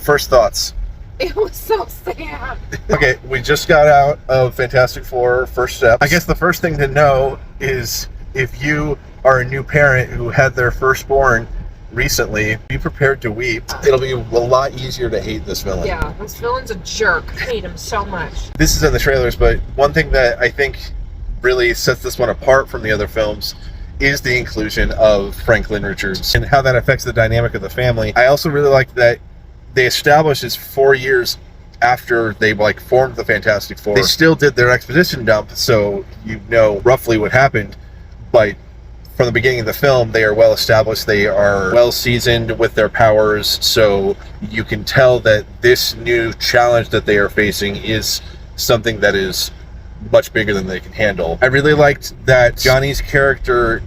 first thoughts. It was so sad. Okay, we just got out of Fantastic Four First Steps. I guess the first thing to know is if you are a new parent who had their firstborn recently, be prepared to weep. It'll be a lot easier to hate this villain. Yeah, this villain's a jerk. I hate him so much. This is in the trailers, but one thing that I think really sets this one apart from the other films is the inclusion of Franklin Richards and how that affects the dynamic of the family. I also really like that they established it's 4 years after they formed the Fantastic Four. They still did their exposition dump, so you know roughly what happened, but from the beginning of the film, they are well established. They are well seasoned with their powers, so you can tell that this new challenge that they are facing is something that is much bigger than they can handle. I really liked that Johnny's character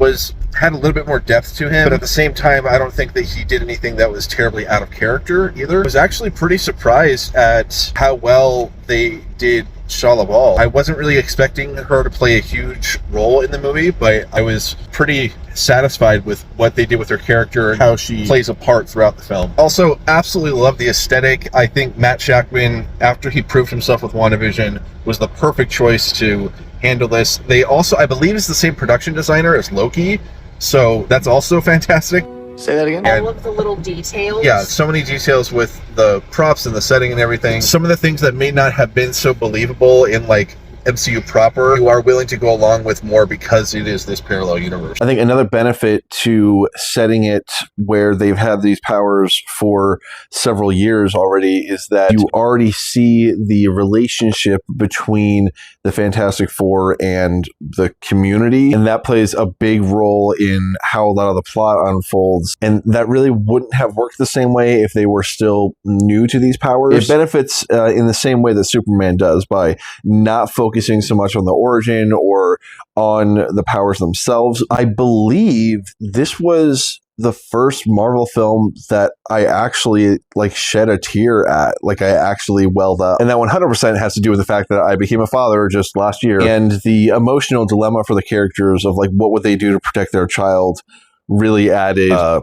had a little bit more depth to him, but at the same time, I don't think that he did anything that was terribly out of character either. I was actually pretty surprised at how well they did Shia LaBeouf. I wasn't really expecting her to play a huge role in the movie, but I was pretty satisfied with what they did with her character and how she plays a part throughout the film. Also, absolutely love the aesthetic. I think Matt Shakman, after he proved himself with WandaVision, was the perfect choice to handle this. They also, I believe, is the same production designer as Loki, so that's also fantastic. Say that again? All of the little details. Yeah, so many details with the props and the setting and everything. Some of the things that may not have been so believable in MCU proper, you are willing to go along with more because it is this parallel universe. I think another benefit to setting it where they've had these powers for several years already is that you already see the relationship between the Fantastic Four and the community, and that plays a big role in how a lot of the plot unfolds, and that really wouldn't have worked the same way if they were still new to these powers. It benefits in the same way that Superman does by not focusing so much on the origin or on the powers themselves. I believe this was the first Marvel film that I actually shed a tear at. I actually welled up. And that 100% has to do with the fact that I became a father just last year. And the emotional dilemma for the characters of what would they do to protect their child really added an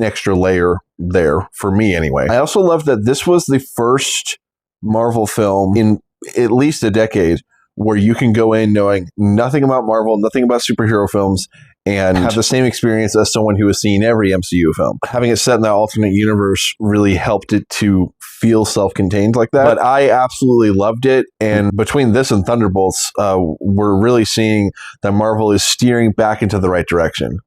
extra layer there for me anyway. I also love that this was the first Marvel film in at least a decade where you can go in knowing nothing about Marvel, nothing about superhero films, and have the same experience as someone who has seen every MCU film. Having it set in that alternate universe really helped it to feel self-contained like that. But I absolutely loved it, and between this and Thunderbolts, we're really seeing that Marvel is steering back into the right direction.